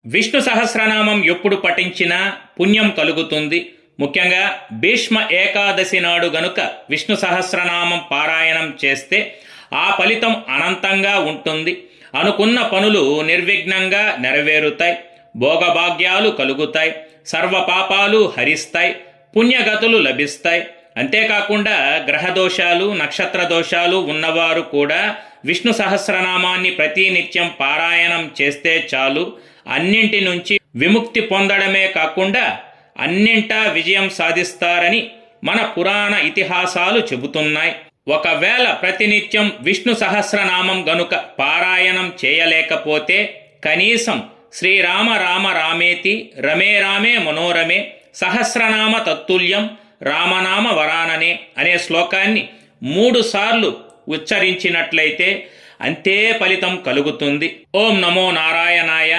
విష్ణు సహస్రనామం ఎప్పుడు పఠించినా పుణ్యం కలుగుతుంది. ముఖ్యంగా భీష్మ ఏకాదశి నాడు గనుక విష్ణు సహస్రనామం పారాయణం చేస్తే ఆ ఫలితం అనంతంగా ఉంటుంది. అనుకున్న పనులు నిర్విఘ్నంగా నెరవేరుతాయి, భోగభాగ్యాలు కలుగుతాయి, సర్వ పాపాలు హరిస్తాయి, పుణ్యగతులు లభిస్తాయి. అంతేకాకుండా గ్రహదోషాలు, నక్షత్ర దోషాలు ఉన్నవారు కూడా విష్ణు సహస్రనామాన్ని ప్రతినిత్యం పారాయణం చేస్తే చాలు, అన్నింటి నుంచి విముక్తి పొందడమే కాకుండా అన్నింటా విజయం సాధిస్తారని మన పురాణ ఇతిహాసాలు చెబుతున్నాయి. ఒకవేళ ప్రతినిత్యం విష్ణు సహస్రనామం గనుక పారాయణం చేయలేకపోతే కనీసం శ్రీరామ రామ రామేతి రమే రామే మనోరమే సహస్రనామ తత్తుల్యం రామనామ వరాననే అనే శ్లోకాన్ని 3 సార్లు ఉచ్చరించినట్లయితే అంతే ఫలితం కలుగుతుంది. ఓం నమో నారాయణాయ.